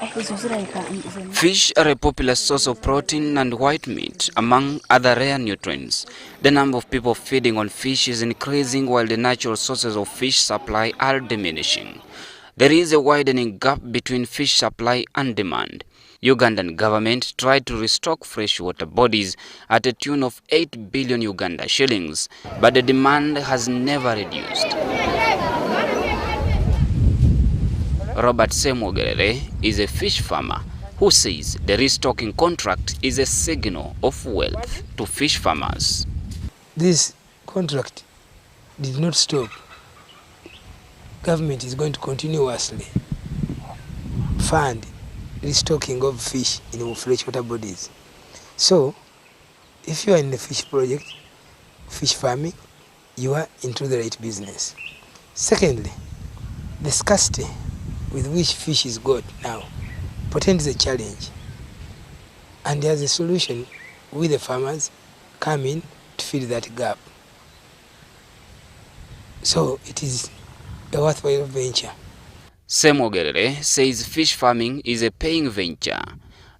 Fish are a popular source of protein and white meat, among other rare nutrients. The number of people feeding on fish is increasing while the natural sources of fish supply are diminishing. There is a widening gap between fish supply and demand. Ugandan government tried to restock freshwater bodies at a tune of 8 billion Uganda shillings, but the demand has never reduced. Robert Semogerere is a fish farmer who says the restocking contract is a signal of wealth to fish farmers. This contract did not stop. Government is going to continuously fund restocking of fish in freshwater bodies. So, if you are in the fish project, fish farming, you are into the right business. Secondly, the scarcity with which fish is got now portends a challenge, and there's a solution with the farmers come in to fill that gap. So it is a worthwhile venture. Semogerere says fish farming is a paying venture.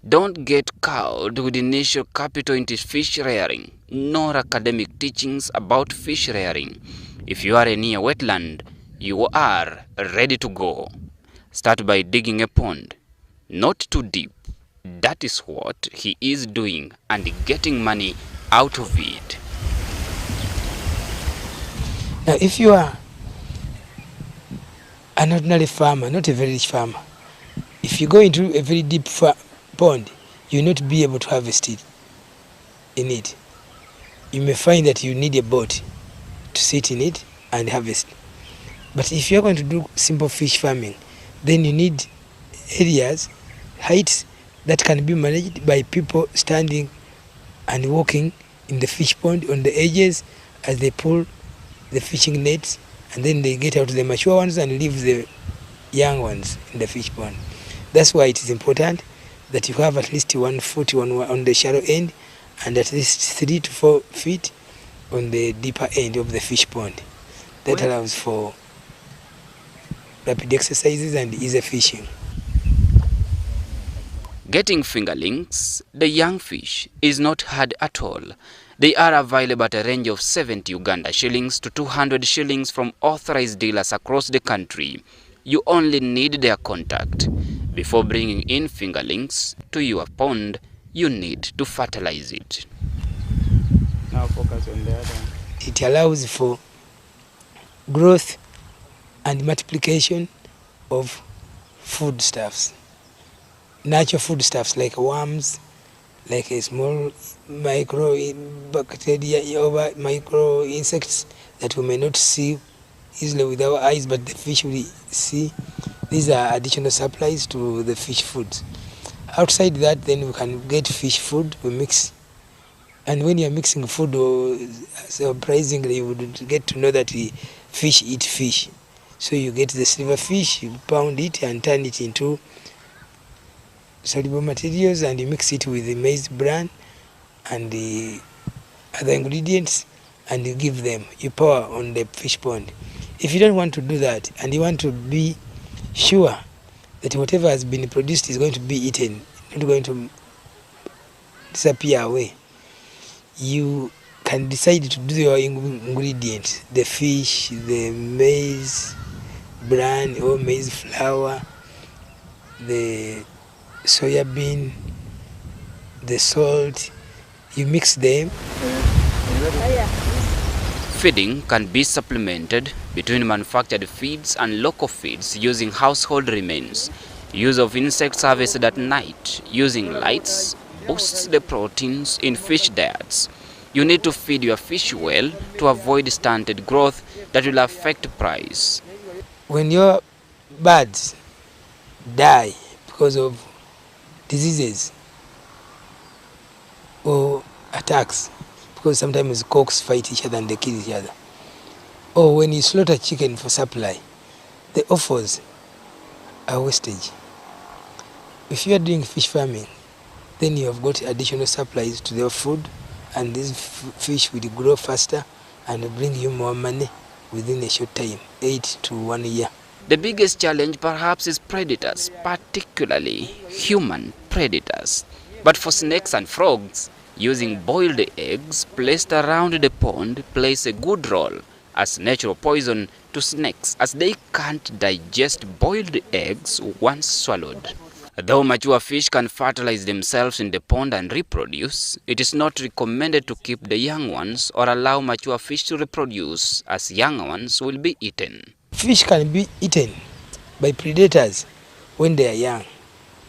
Don't get cowed with initial capital into fish rearing, nor academic teachings about fish rearing. If you are near wetland, you are ready to go. Start by digging a pond, not too deep. That is what he is doing and getting money out of it. Now, if you are an ordinary farmer, not a very rich farmer, if you go into a very deep pond, you will not be able to harvest it in it. You may find that you need a boat to sit in it and harvest. But if you are going to do simple fish farming, then you need areas, heights that can be managed by people standing and walking in the fish pond on the edges as they pull the fishing nets, and then they get out the mature ones and leave the young ones in the fish pond. That's why it is important that you have at least 1 foot on the shallow end and at least 3 to 4 feet on the deeper end of the fish pond. That allows for rapid exercises and easy fishing. Getting fingerlings, the young fish, is not hard at all. They are available at a range of 70 Uganda shillings to 200 shillings from authorized dealers across the country. You only need their contact. Before bringing in fingerlings to your pond, you need to fertilize it. Now focus on the other. It allows for growth and multiplication of foodstuffs, natural foodstuffs like worms, like a small micro bacteria or micro insects that we may not see easily with our eyes, but the fish will see. These are additional supplies to the fish foods. Outside that, then we can get fish food, we mix. And when you're mixing food, surprisingly, you would get to know that fish eat fish. So you get the silver fish, you pound it and turn it into soluble materials, and you mix it with the maize bran and the other ingredients, and you give them. You pour on the fish pond. If you don't want to do that, and you want to be sure that whatever has been produced is going to be eaten, not going to disappear away, you can decide to do your ingredients, the fish, the maize bran or maize flour, the soya bean, the salt. You mix them. Feeding can be supplemented between manufactured feeds and local feeds using household remains. Use of insects harvested at night using lights boosts the proteins in fish diets. You need to feed your fish well to avoid stunted growth that will affect price. When your birds die because of diseases or attacks, because sometimes cocks fight each other and they kill each other, or when you slaughter chicken for supply, the offals are wastage. If you are doing fish farming, then you have got additional supplies to their food, and these fish will grow faster and bring you more money within a short time, 8 to 1 year. The biggest challenge perhaps is predators, particularly human predators. But for snakes and frogs, using boiled eggs placed around the pond plays a good role as natural poison to snakes, as they can't digest boiled eggs once swallowed. Though mature fish can fertilize themselves in the pond and reproduce, it is not recommended to keep the young ones or allow mature fish to reproduce, as young ones will be eaten. Fish can be eaten by predators when they are young,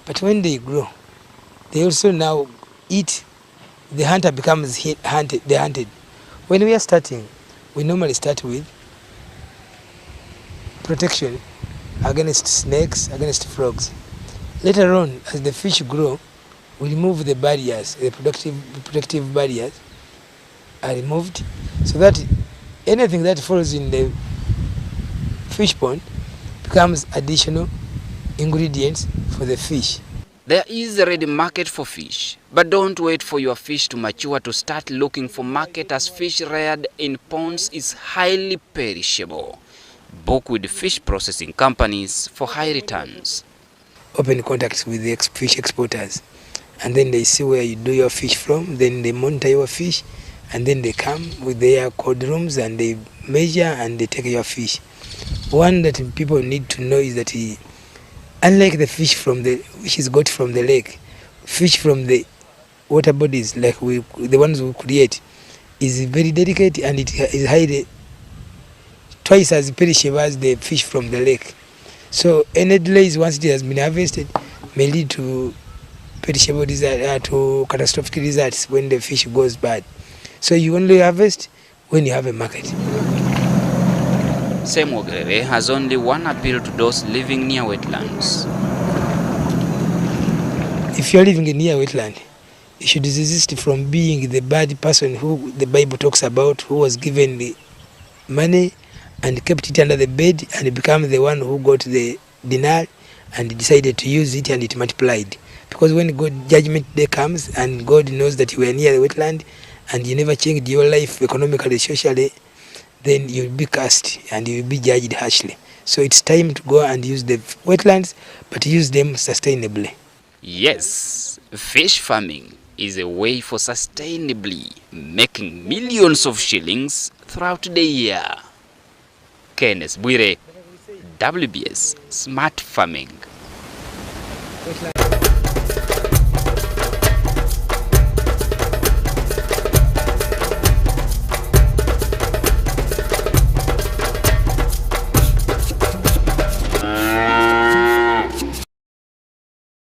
but when they grow, they also now eat. The hunter becomes the hunted. When we are starting, we normally start with protection against snakes, against frogs. Later on, as the fish grow, we remove the barriers, the protective barriers are removed, so that anything that falls in the fish pond becomes additional ingredients for the fish. There is a ready market for fish, but don't wait for your fish to mature to start looking for market, as fish reared in ponds is highly perishable. Book with fish processing companies for high returns. Open contacts with the fish exporters, and then they see where you do your fish from, then they monitor your fish, and then they come with their code rooms and they measure and they take your fish. One that people need to know is that unlike the fish which is got from the lake, fish from the water bodies like the ones we create is very delicate, and it is highly twice as perishable as the fish from the lake. So any delays once it has been harvested may lead to perishable to catastrophic results when the fish goes bad. So you only harvest when you have a market. Semwogerere has only one appeal to those living near wetlands. If you're living near wetland, you should desist from being the bad person who the Bible talks about, who was given the money and kept it under the bed and become the one who got the dinar and decided to use it, and it multiplied. Because when God judgment day comes and God knows that you were near the wetland and you never changed your life economically, socially, then you'll be cast and you'll be judged harshly. So it's time to go and use the wetlands, but use them sustainably. Yes, fish farming is a way for sustainably making millions of shillings throughout the year. Kenneth Bwire, WBS Smart Farming.